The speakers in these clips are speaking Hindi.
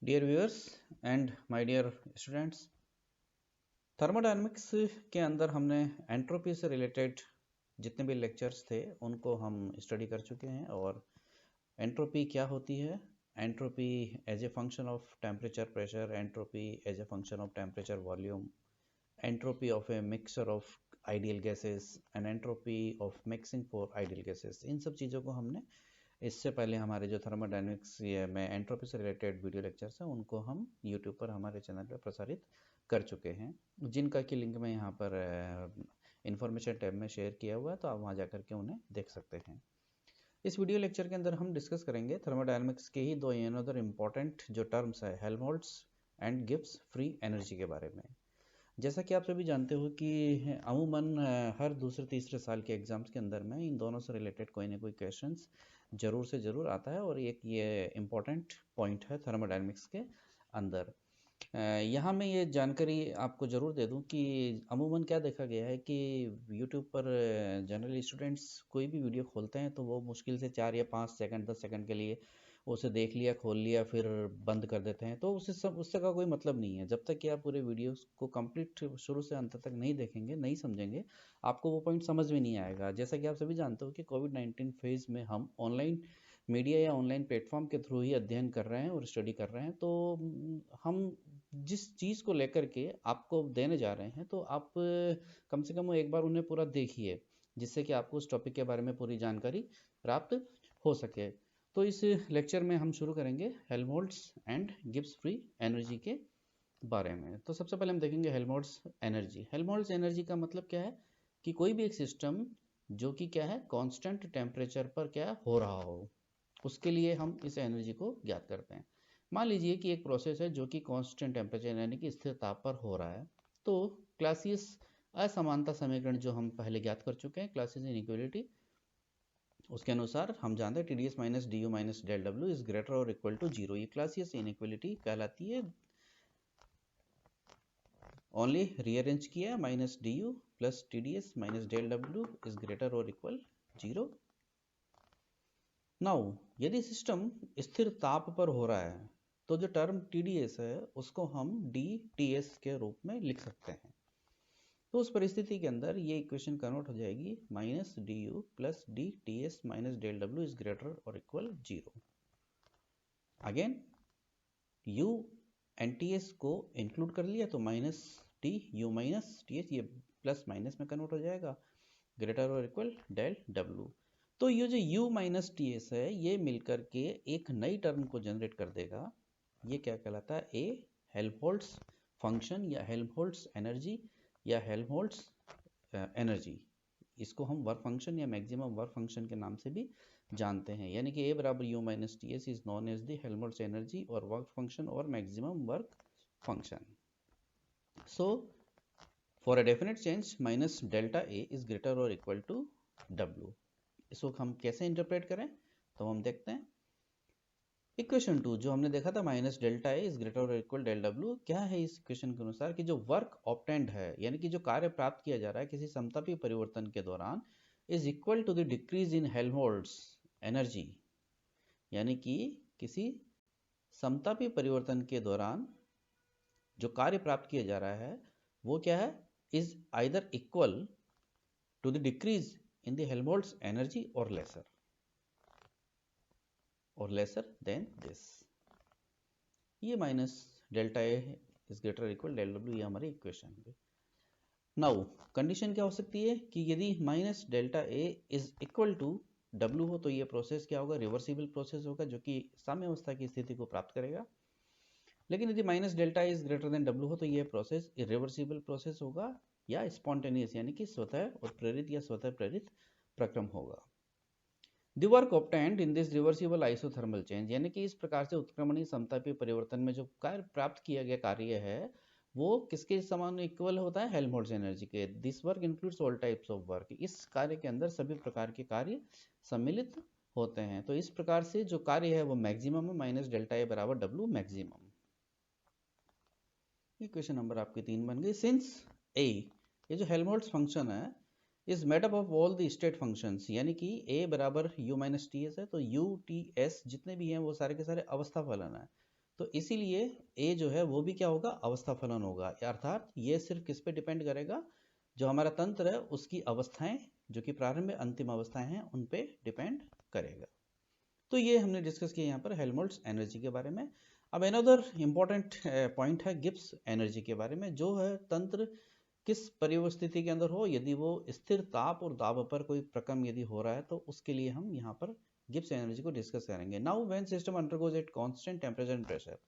Dear viewers and my dear students, thermodynamics के अंदर हमने एंट्रोपी से रिलेटेड जितने भी लेक्चर्स थे उनको हम स्टडी कर चुके हैं। और एंट्रोपी क्या होती है, entropy as a function of temperature pressure, entropy as a function of temperature volume, entropy of a mixture of ideal gases and entropy of mixing for ideal gases, इन सब चीज़ों को हमने इससे पहले हमारे जो थर्मोडायनेमिक्स में एंट्रोपी से रिलेटेड वीडियो लेक्चर्स हैं उनको हम यूट्यूब पर हमारे चैनल पर प्रसारित कर चुके हैं, जिनका कि लिंक मैं यहाँ पर इंफॉर्मेशन टैब में शेयर किया हुआ है, तो आप वहाँ जा के उन्हें देख सकते हैं। इस वीडियो लेक्चर के अंदर हम डिस्कस करेंगे थर्मोडायनेमिक्स के ही दो अनदर इम्पॉर्टेंट जो टर्म्स है, Helmholtz and Gibbs free energy के बारे में। जैसा कि आप सभी जानते हो कि अमूमन हर दूसरे तीसरे साल के एग्ज़ाम्स के अंदर में इन दोनों से रिलेटेड कोई ना कोई क्वेश्चंस ज़रूर से ज़रूर आता है, और एक ये इम्पॉर्टेंट पॉइंट है थर्मोडायनेमिक्स के अंदर। यहाँ मैं ये जानकारी आपको ज़रूर दे दूँ कि अमूमन क्या देखा गया है कि यूट्यूब पर जनरली स्टूडेंट्स कोई भी वीडियो खोलते हैं तो वो मुश्किल से 4 या 5 सेकंड 10 सेकंड के लिए उसे देख लिया, खोल लिया, फिर बंद कर देते हैं। तो उससे का कोई मतलब नहीं है। जब तक कि आप पूरे वीडियोस को कंप्लीट शुरू से अंत तक नहीं देखेंगे, नहीं समझेंगे, आपको वो पॉइंट समझ में नहीं आएगा। जैसा कि आप सभी जानते हो कि कोविड-19 फेज़ में हम ऑनलाइन मीडिया या ऑनलाइन प्लेटफॉर्म के थ्रू ही अध्ययन कर रहे हैं और स्टडी कर रहे हैं। तो हम जिस चीज़ को लेकर के आपको देने जा रहे हैं, तो आप कम से कम एक बार उन्हें पूरा देखिए, जिससे कि आपको उस टॉपिक के बारे में पूरी जानकारी प्राप्त हो सके। तो इस लेक्चर में हम शुरू करेंगे Helmholtz and Gibbs free energy के बारे में। तो सबसे पहले हम देखेंगे हेल्महोल्ट्ज़ एनर्जी। हेल्महोल्ट्ज़ एनर्जी का मतलब क्या है कि कोई भी एक सिस्टम जो कि क्या है, कांस्टेंट टेम्परेचर पर क्या हो रहा हो, उसके लिए हम इस एनर्जी को ज्ञात करते हैं। मान लीजिए कि एक प्रोसेस है जो कि कांस्टेंट टेम्परेचर यानी कि स्थिर ताप पर हो रहा है, तो क्लासियस असमानता समीकरण जो हम पहले ज्ञात कर चुके हैं, क्लासियस इनइक्वालिटी, उसके अनुसार हम जानते हैं T D S minus D U minus del W is greater और इक्वल टू जीरो। ये क्लासियस इनइक्वालिटी कहलाती है। ओनली रीअरेंज किया, minus D U plus T D S minus del W is greater और इक्वल जीरो। नाउ यदि सिस्टम स्थिर ताप पर हो रहा है तो जो टर्म टी डी एस है उसको हम डी टी एस के रूप में लिख सकते हैं। तो उस परिस्थिति के अंदर ये इक्वेशन कन्वर्ट हो जाएगी minus D U plus D T S minus del W is greater और equal zero. Again U and T S को इंक्लूड कर लिया तो minus T U minus T S, ये प्लस माइनस में कन्वर्ट हो जाएगा, ग्रेटर और इक्वल डेल डब्ल्यू। तो ये जो u माइनस टी एस है ये मिलकर के एक नई टर्म को जनरेट कर देगा। ये क्या कहलाता है, ए हेल्महोल्ट्ज़ फंक्शन या हेल्महोल्ट्ज़ एनर्जी या हेल्महोल्ट्ज़ एनर्जी। इसको हम वर्क फंक्शन या मैक्सिमम वर्क फंक्शन के नाम से भी जानते हैं। यानी कि ए बराबर U minus T S is known as the Helmholtz energy or work function or maximum work function. So for a definite change minus delta A is greater और इक्वल टू डब्ल्यू। इसको हम कैसे इंटरप्रेट करें, तो हम देखते हैं इक्वेशन 2 जो हमने देखा था, minus delta A is greater और इक्वल डेल डब्ल्यू। क्या है इस इक्वेशन के अनुसार कि जो वर्क ऑब्टेंड है यानी कि जो कार्य प्राप्त किया जा रहा है किसी समतापी परिवर्तन के दौरान, is equal to the decrease in Helmholtz energy. यानी कि किसी समतापी परिवर्तन के दौरान जो कार्य प्राप्त किया जा रहा है वो क्या है, is either equal to the decrease in the Helmholtz energy or lesser than this। ये minus delta A is greater equal del W, ये हमारी इक्वेशन है। नाउ कंडीशन क्या हो सकती है कि यदि minus delta A is equal to W हो तो ये प्रोसेस क्या होगा, रिवर्सिबल प्रोसेस होगा जो कि साम्यावस्था की स्थिति को प्राप्त करेगा। लेकिन यदि minus delta is greater than W हो तो ये प्रोसेस इरिवर्सिबल प्रोसेस होगा या स्पॉन्टेनियस यानी कि स्वतः उत्प्रेरित या स्वतः प्रेरित प्रक्रम होगा। The work obtained in this reversible isothermal change, यानी कि इस प्रकार से उत्क्रमणीय समतापीय परिवर्तन में जो कार्य प्राप्त किया गया कार्य है वो किसके समान इक्वल होता है, हेल्महोल्ट्ज़ एनर्जी के। This work includes all types of work. इस कार्य के अंदर सभी प्रकार के कार्य सम्मिलित होते हैं। तो इस प्रकार से जो कार्य है वो मैक्सिमम है, माइनस डेल्टा ए बराबर डब्ल्यू मैक्सिमम। इक्वेशन नंबर आपकी 3 बन गई। सिंस ए, ये जो हेल्महोल्ट्ज़ फंक्शन है, is made up of all the state functions, यानी कि a बराबर u माइनस टी एस है तो u टी एस जितने भी हैं वो सारे के सारे अवस्था फलन है। तो इसीलिए ए जो है वो भी क्या होगा, अवस्था फलन होगा, अर्थात ये सिर्फ किस पे डिपेंड करेगा, जो हमारा तंत्र है उसकी अवस्थाएं, जो कि प्रारंभ में अंतिम अवस्थाएं हैं, उन पे डिपेंड करेगा। तो ये हमने डिस्कस किया यहाँ पर हेल्महोल्ट्ज एनर्जी के बारे में। अब अनदर इंपॉर्टेंट पॉइंट है गिब्स एनर्जी के बारे में, जो है तंत्र किस परिस्थिति के अंदर हो, यदि वो स्थिर ताप और दाब पर कोई प्रक्रम यदि हो रहा है, तो उसके लिए हम यहाँ पर गिब्स एनर्जी को डिस्कस करेंगे। Now when system undergoes at constant temperature and pressure,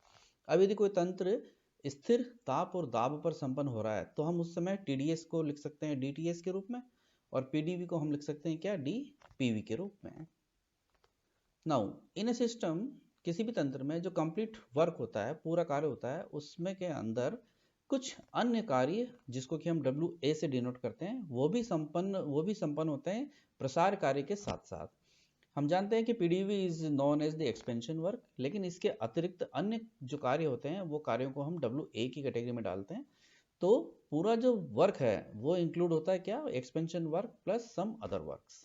अब यदि कोई तंत्र स्थिर ताप और दाब पर संपन्न हो रहा है, तो हम उस समय TDS को लिख सकते हैं DTS के रूप में, और PdV को हम लिख सकते हैं क्या, DPV के रूप में। नाउ इन ए सिस्टम, किसी भी तंत्र में जो कंप्लीट वर्क होता है, पूरा कार्य होता है, उसमें के अंदर कुछ अन्य कार्य जिसको कि हम WA से डिनोट करते हैं, वो भी संपन्न होते हैं प्रसार कार्य के साथ साथ। हम जानते हैं कि PdV is known as the expansion work, लेकिन इसके अतिरिक्त अन्य जो कार्य होते हैं वो कार्यों को हम WA की कैटेगरी में डालते हैं। तो पूरा जो वर्क है वो इंक्लूड होता है क्या, expansion work plus some other works.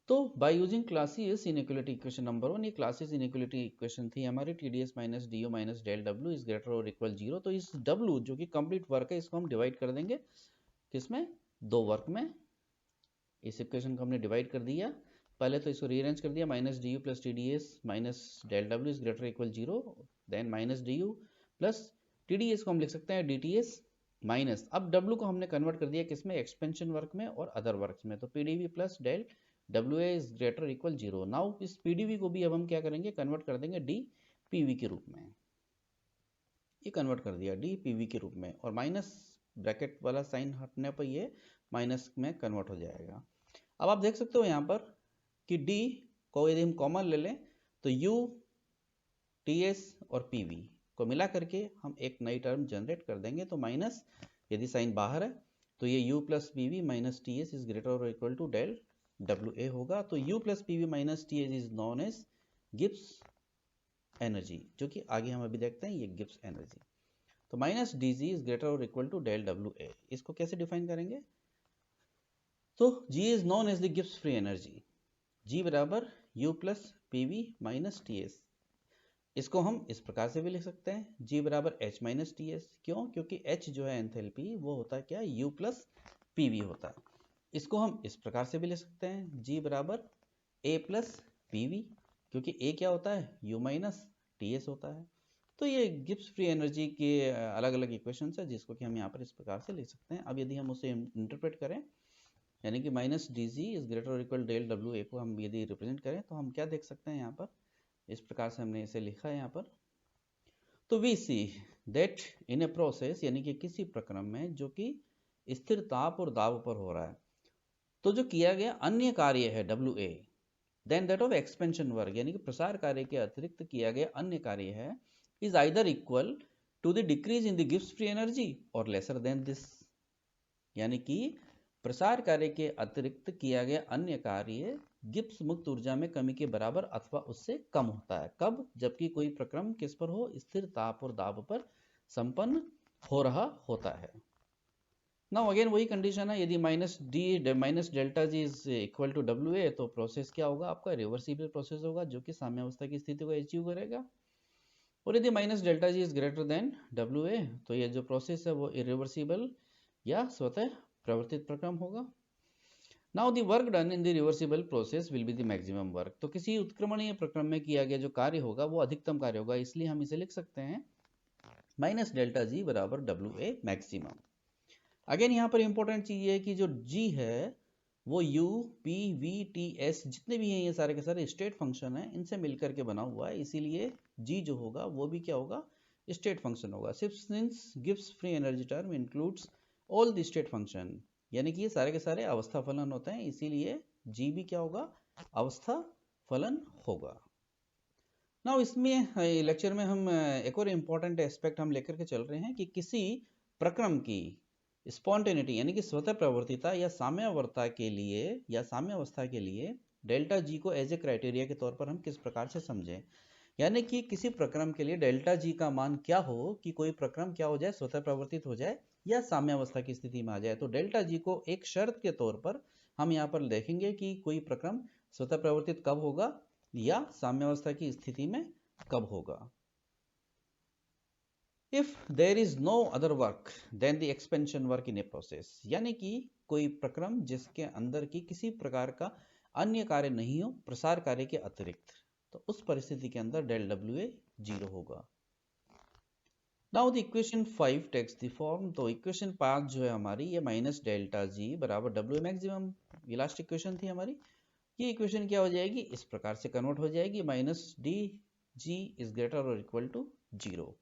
तो by using Clausius inequality equation number 1, ये क्लासियस इनइक्वालिटी इक्वेशन थी हमारी, TDS minus DU minus del W is greater और इक्वल 0। तो इस W जो कि कंप्लीट वर्क है, इसको हम डिवाइड कर देंगे किसमें, दो वर्क में। इस इक्वेशन को हमने डिवाइड कर दिया, पहले तो इसको रीअरेंज कर दिया, minus DU plus TDS minus del W is greater equal 0, then minus DU plus TDS को हम लिख सकते हैं DTS माइनस, अब W को हमने कन्वर्ट कर दिया किसमें, एक्सपेंशन वर्क में और अदर वर्क्स में, तो PdV plus del WA is greater equal 0। Now इस PdV को भी अब हम क्या करेंगे, कन्वर्ट कर देंगे DPV के रूप में, ये कन्वर्ट कर दिया DPV के रूप में, और माइनस ब्रैकेट वाला साइन हटने पर ये माइनस में कन्वर्ट हो जाएगा। अब आप देख सकते हो यहाँ पर कि D को यदि हम कॉमन ले लें, तो U, TS और PV को मिला करके हम एक नई टर्म जनरेट कर देंगे। तो माइनस, यदि साइन बाहर है तो ये U plus PV minus TS is greater और इक्वल टू डेल WA होगा। तो U plus PV minus TS is known as Gibbs energy, जो कि आगे हम अभी देखते हैं, ये गिब्स एनर्जी। तो माइनस DG इज ग्रेटर और इक्वल टू डेल WA, इसको कैसे डिफाइन करेंगे, तो G is known as the Gibbs free energy, G बराबर U plus PV minus TS। इसको हम इस प्रकार से भी लिख सकते हैं, G बराबर H माइनस TS, क्यों, क्योंकि H जो है एंथैल्पी वो होता है क्या, U प्लस PV होता है। इसको हम इस प्रकार से भी लिख सकते हैं, G बराबर A प्लस PV, क्योंकि A क्या होता है, U माइनस TS होता है। तो ये गिब्स फ्री एनर्जी के अलग अलग इक्वेशंस है, जिसको कि हम यहाँ पर इस प्रकार से लिख सकते हैं। अब यदि हम उसे इंटरप्रेट करें, यानी कि माइनस DG इज ग्रेटर और इक्वल डेल WA को हम यदि रिप्रेजेंट करें, तो हम क्या देख सकते हैं यहाँ पर, इस प्रकार से हमने इसे लिखा है यहाँ पर। तो we see that in a process, यानी कि किसी प्रक्रम में जो कि स्थिर ताप और दाब पर हो रहा है, तो जो किया गया अन्य कार्य है WA, than that of expansion work, यानी कि प्रसार कार्य के अतिरिक्त किया गया अन्य कार्य है, is either equal to the decrease in the Gibbs free energy or lesser than this, यानी कि प्रसार कार्य के अतिरिक्त किया गया अन्य कार्य गिब्स मुक्त ऊर्जा में कमी के बराबर अथवा उससे कम होता है। कब, जबकि कोई प्रक्रम किस पर हो, स्थिर ताप और दाब पर संपन्न हो रहा होता है। नाउ अगेन वही कंडीशन है, यदि minus delta G is equal to WA, तो प्रोसेस क्या होगा आपका, रिवर्सिबल प्रोसेस होगा, जो कि साम्यावस्था की स्थिति को अचीव करेगा। और यदि minus delta G is greater than WA, तो ये जो प्रोसेस है वो इरिवर्सिबल या स्वतः प्रवर्तित प्रक्रम होगा। Now the work done in the reversible process will be the maximum work, तो किसी उत्क्रमणीय प्रक्रम में किया गया जो कार्य होगा वो अधिकतम कार्य होगा, इसलिए हम इसे लिख सकते हैं माइनस डेल्टा जी बराबर WA मैक्सिमम। अगेन यहाँ पर इंपॉर्टेंट चीज ये है कि जो G है वो U, P, V, T, S जितने भी हैं ये सारे के सारे स्टेट फंक्शन है, इनसे मिलकर के बना हुआ है, इसीलिए G जो होगा वो भी क्या होगा, स्टेट फंक्शन होगा। Since Gibbs free energy term includes all the state function, यानी कि ये सारे के सारे अवस्था फलन होते हैं, इसीलिए G भी क्या होगा, अवस्था फलन होगा। नाउ इसमें लेक्चर में हम एक और इम्पॉर्टेंट एस्पेक्ट हम लेकर के चल रहे हैं कि किसी प्रक्रम की स्पॉन्टेनिटी, यानी कि स्वतः प्रवर्तिता या साम्यावस्था के लिए डेल्टा जी को एज ए क्राइटेरिया के तौर पर हम किस प्रकार से समझें, यानी कि किसी प्रक्रम के लिए डेल्टा जी का मान क्या हो कि कोई प्रक्रम क्या हो जाए, स्वतः प्रवर्तित हो जाए या साम्यावस्था की स्थिति में आ जाए। तो डेल्टा जी को एक शर्त के तौर पर हम यहाँ पर देखेंगे कि कोई प्रक्रम स्वतः प्रवर्तित कब होगा या साम्यावस्था की स्थिति में कब होगा। If there is no other work than the expansion work in a process, यानी कि कोई प्रक्रम जिसके अंदर की किसी प्रकार का अन्य कार्य नहीं हो प्रसार कार्य के अतिरिक्त, तो उस परिस्थिति के अंदर डेल डब्ल्यू ए 0 होगा। Now the equation 5 takes the form, तो इक्वेशन 5 जो है हमारी ये माइनस डेल्टा जी बराबर डब्ल्यू मैक्सिमम, ये लास्ट इक्वेशन थी हमारी। ये इक्वेशन क्या हो जाएगी, इस प्रकार से कन्वर्ट हो जाएगी, minus D G is greater और इक्वल टू 0,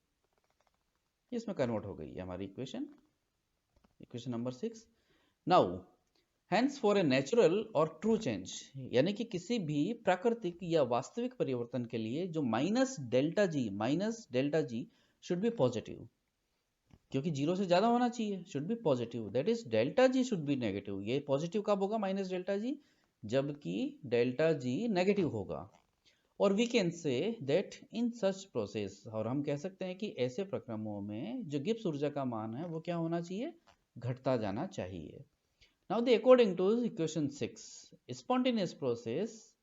इसमें कन्वर्ट हो गई है हमारी equation, equation number 6। Now hence for a natural और ट्रू चेंज, यानी कि किसी भी प्राकृतिक या वास्तविक परिवर्तन के लिए जो minus delta ji should be positive, क्योंकि 0 से ज्यादा होना चाहिए, should be positive, that is delta G should be negative. ये पॉजिटिव कब होगा माइनस डेल्टा जी, जबकि डेल्टा जी नेगेटिव होगा। और we can say that in such process, और हम कह सकते हैं कि ऐसे प्रक्रमों में जो गिब्स ऊर्जा का मान है वो क्या होना चाहिए, घटता जाना चाहिए। Now the according to equation 6, spontaneous process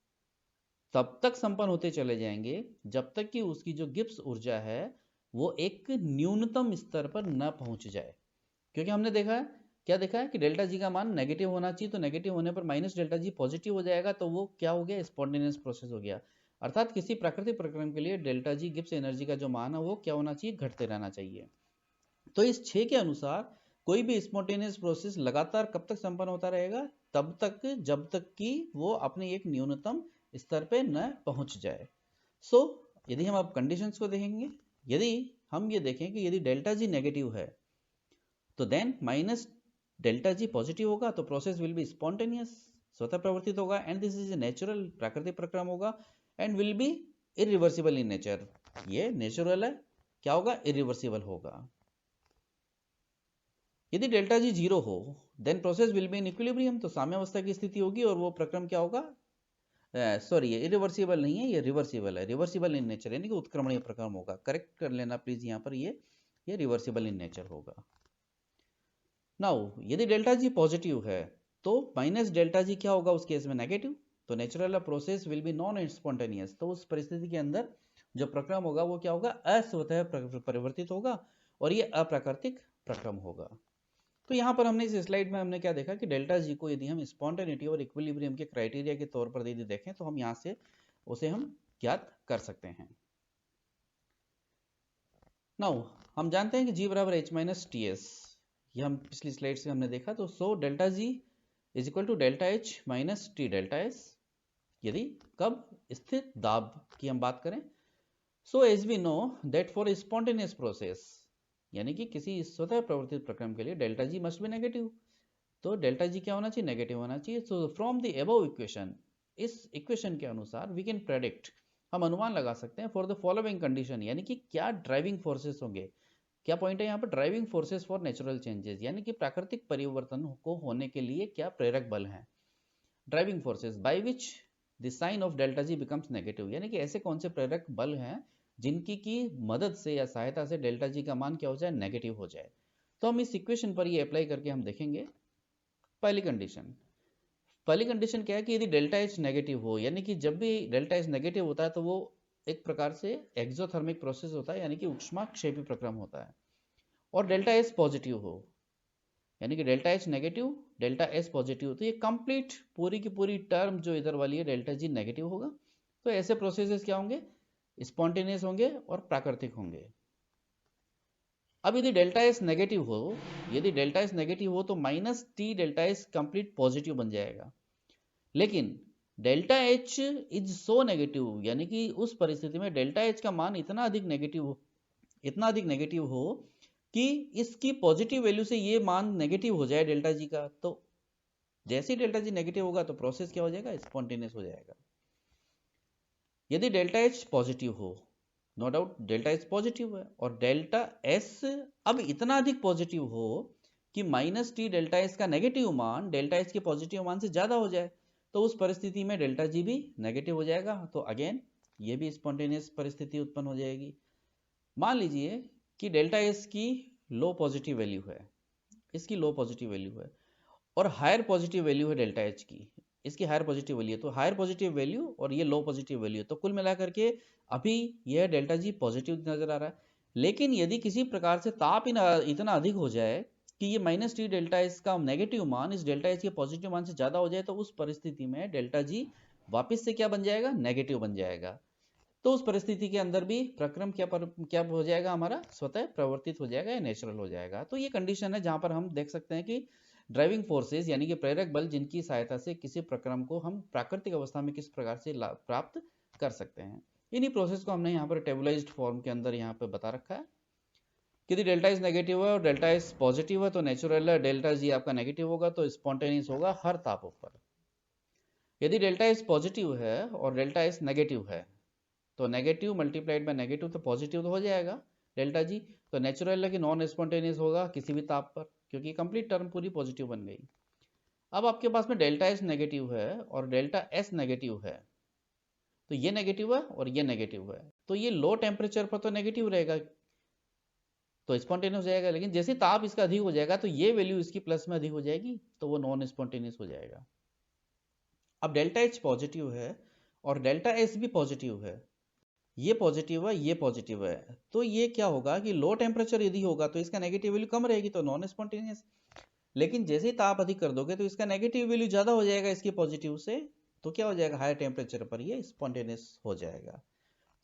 तब तक संपन्न होते चले जाएंगे जब तक कि उसकी जो गिब्स ऊर्जा है वो एक न्यूनतम स्तर पर न पहुंच जाए, क्योंकि हमने देखा है, क्या देखा है कि डेल्टा जी का मान नेगेटिव होना चाहिए, तो नेगेटिव होने पर माइनस डेल्टा जी पॉजिटिव हो जाएगा, तो वो क्या हो गया, स्पॉन्टेनियस प्रोसेस हो गया। अर्थात किसी प्राकृतिक प्रक्रम के लिए डेल्टा जी गिब्स एनर्जी का जो मान है वो क्या होना चाहिए, घटते रहना चाहिए। तो इस 6 के अनुसार कोई भी स्पॉन्टेनियस प्रोसेस लगातार कब तक संपन्न होता रहेगा, तब तक जब तक कि वो अपने एक न्यूनतम स्तर पे न पहुंच जाए। सो यदि हम अब कंडीशंस को देखेंगे, यदि हम ये देखें कि यदि डेल्टा जी नेगेटिव है तो then minus delta G positive होगा, तो प्रोसेस विल बी स्पॉन्टेनियस, स्वतः प्रवर्तित होगा, and this is a natural प्राकृतिक प्रक्रम होगा, and will be irreversible in nature, ये नेचुरल है, क्या होगा, इरिवर्सिबल होगा। यदि डेल्टा जी 0 हो then process will be in equilibrium, तो साम्यावस्था की स्थिति होगी और वो प्रक्रम क्या होगा, सॉरी ये इरिवर्सिबल नहीं है, ये रिवर्सिबल है, रिवर्सिबल इन नेचर, यानी कि उत्क्रमणीय प्रक्रम होगा, करेक्ट कर लेना प्लीज यहाँ पर, ये रिवर्सिबल इन नेचर होगा। नाउ यदि डेल्टा जी पॉजिटिव है तो माइनस डेल्टा जी क्या होगा उस केस में, नेगेटिव, तो natural process will B non spontaneous, तो उस परिस्थिति के अंदर जो प्रक्रम होगा वो क्या होगा, अस्वतः परिवर्तित होगा और ये अप्राकृतिक प्रक्रम होगा। तो यहाँ पर हमने इस स्लाइड में हमने क्या देखा कि डेल्टा जी को यदि हम स्पॉन्टेनिटी और इक्विलिब्रियम के क्राइटेरिया के तौर पर यदि देखें तो हम यहाँ से उसे हम ज्ञात कर सकते हैं। नाउ हम जानते हैं कि जी बराबर एच माइनस टी एस, ये हम पिछली स्लाइड से हमने देखा, तो so delta G is equal to delta H minus T delta S, यदि कब, स्थिर दाब की हम बात करें। So as we know that for spontaneous process, यानी कि किसी स्वतः प्रवर्तित प्रक्रम के लिए delta G must be negative, तो डेल्टा जी क्या होना चाहिए, नेगेटिव होना चाहिए। So from the above equation, इस इक्वेशन के अनुसार वी कैन प्रेडिक्ट, हम अनुमान लगा सकते हैं फॉर द फॉलोइंग कंडीशन, यानी कि क्या ड्राइविंग फोर्सेस होंगे, क्या पॉइंट है यहाँ पर, driving forces for natural changes, यानी कि प्राकृतिक परिवर्तन को होने के लिए क्या प्रेरक बल हैं, driving forces by which the sign of delta G becomes negative, यानी कि ऐसे कौन से प्रेरक बल हैं जिनकी की मदद से या सहायता से डेल्टा जी का मान क्या हो जाए, नेगेटिव हो जाए। तो हम इस इक्वेशन पर ये अप्लाई करके हम देखेंगे। पहली कंडीशन क्या है कि यदि डेल्टा एच नेगेटिव हो, यानी कि जब भी डेल्टा एच नेगेटिव होता है तो वो एक प्रकार से एक्सोथर्मिक प्रोसेस होता है, यानी कि ऊष्माक्षेपी प्रक्रम होता है, और डेल्टा एस पॉजिटिव हो, यानी कि delta H negative delta S positive, तो ये कंप्लीट पूरी की पूरी टर्म जो इधर वाली है डेल्टा जी नेगेटिव होगा। तो ऐसे प्रोसेसेस क्या होंगे, स्पॉन्टेनियस होंगे और प्राकृतिक होंगे। अब यदि डेल्टा एस नेगेटिव हो, यदि डेल्टा एस नेगेटिव हो तो minus T delta S complete positive बन जाएगा, लेकिन delta H is so negative, यानी कि उस परिस्थिति में डेल्टा एच का मान इतना अधिक नेगेटिव हो कि इसकी पॉजिटिव वैल्यू से ये मान नेगेटिव हो जाए डेल्टा जी का, तो जैसे ही डेल्टा जी नेगेटिव होगा तो प्रोसेस क्या हो जाएगा, स्पॉन्टेनियस हो जाएगा। यदि डेल्टा एच पॉजिटिव हो, no doubt delta H positive है, और डेल्टा एस अब इतना अधिक पॉजिटिव हो कि माइनस टी डेल्टा एस का नेगेटिव मान डेल्टा एच के पॉजिटिव मान से ज्यादा हो जाए, तो उस परिस्थिति में डेल्टा जी भी नेगेटिव हो जाएगा, तो अगेन ये भी स्पॉन्टेनियस परिस्थिति उत्पन्न हो जाएगी। मान लीजिए कि डेल्टा एस की लो पॉजिटिव वैल्यू है, इसकी लो पॉजिटिव वैल्यू है, और हायर पॉजिटिव वैल्यू है डेल्टा एच की, इसकी हायर पॉजिटिव वैल्यू है, तो हायर पॉजिटिव वैल्यू और ये लो पॉजिटिव वैल्यू, तो कुल मिलाकर के अभी यह डेल्टा जी पॉजिटिव नजर आ रहा है, लेकिन यदि किसी प्रकार से ताप इतना अधिक हो जाए कि ये माइनस टी डेल्टा एस का नेगेटिव मान इस डेल्टा एस के पॉजिटिव मान से ज़्यादा हो जाए, तो उस परिस्थिति में डेल्टा जी वापस से क्या बन जाएगा, नेगेटिव बन जाएगा। तो उस परिस्थिति के अंदर भी प्रक्रम क्या हो जाएगा, हमारा स्वतः प्रवर्तित हो जाएगा या नेचुरल हो जाएगा। तो ये कंडीशन है जहां पर हम देख सकते हैं कि ड्राइविंग फोर्सेस यानी कि प्रेरक बल जिनकी सहायता से किसी प्रक्रम को हम प्राकृतिक अवस्था में किस प्रकार से प्राप्त कर सकते हैं। इन्हीं प्रोसेस को हमने यहाँ पर टेबुलाइज्ड फॉर्म के अंदर यहाँ पे बता रखा है। यदि डेल्टा इज नेगेटिव है और डेल्टा इज पॉजिटिव है तो नेचुरल है, डेल्टा जी आपका नेगेटिव होगा तो स्पॉन्टेनियस होगा हर तापों पर। यदि डेल्टा इज पॉजिटिव है और डेल्टा इज नेगेटिव है तो नेगेटिव मल्टीप्लाइड बाय नेगेटिव तो पॉजिटिव तो हो जाएगा डेल्टा जी, तो नेचुरल है कि नॉन स्पॉन्टेनियस होगा किसी भी ताप पर, क्योंकि कंप्लीट टर्म पूरी पॉजिटिव बन गई। अब आपके पास में डेल्टा एस नेगेटिव है और डेल्टा एस नेगेटिव है, तो ये नेगेटिव है और ये नेगेटिव है, तो ये लो टेम्परेचर पर तो नेगेटिव रहेगा तो स्पॉन्टेनियस हो जाएगा, लेकिन जैसे ताप इसका अधिक हो जाएगा तो ये वैल्यू इसकी प्लस में अधिक हो जाएगी तो वो नॉन स्पॉन्टेनियस हो जाएगा। अब डेल्टा एच पॉजिटिव है और डेल्टा एस भी पॉजिटिव है, ये पॉजिटिव है ये पॉजिटिव है, तो ये क्या होगा कि लो टेम्परेचर यदि होगा तो इसका नेगेटिव वैल्यू कम रहेगी तो नॉन स्पॉन्टेनियस, लेकिन जैसे ही ताप अधिक कर दोगे तो इसका नेगेटिव वैल्यू ज़्यादा हो जाएगा इसकी पॉजिटिव से, तो क्या हो जाएगा, हायर टेम्परेचर पर ये स्पॉन्टेनियस हो जाएगा।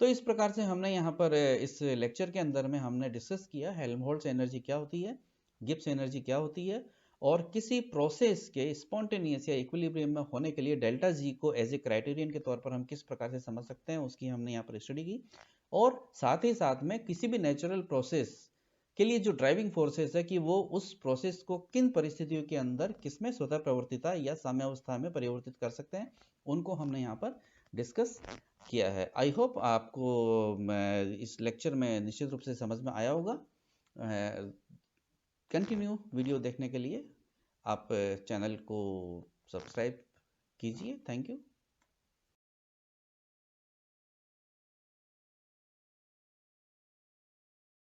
तो इस प्रकार से हमने यहाँ पर इस लेक्चर के अंदर में हमने डिस्कस किया हेल्महोल्ट्ज एनर्जी क्या होती है, गिब्स एनर्जी क्या होती है, और किसी प्रोसेस के स्पॉन्टेनियस या इक्विलिब्रियम में होने के लिए डेल्टा जी को एज ए क्राइटेरियन के तौर पर हम किस प्रकार से समझ सकते हैं उसकी हमने यहाँ पर स्टडी की। और साथ ही साथ में किसी भी नेचुरल प्रोसेस के लिए जो ड्राइविंग फोर्सेस है कि वो उस प्रोसेस को किन परिस्थितियों के अंदर किसमें स्वतः प्रवर्तिता या साम्यावस्था में परिवर्तित कर सकते हैं, उनको हमने यहाँ पर डिस्कस किया है। आई होप आपको इस लेक्चर में निश्चित रूप से समझ में आया होगा। कंटिन्यू वीडियो देखने के लिए आप चैनल को सब्सक्राइब कीजिए। Thank you.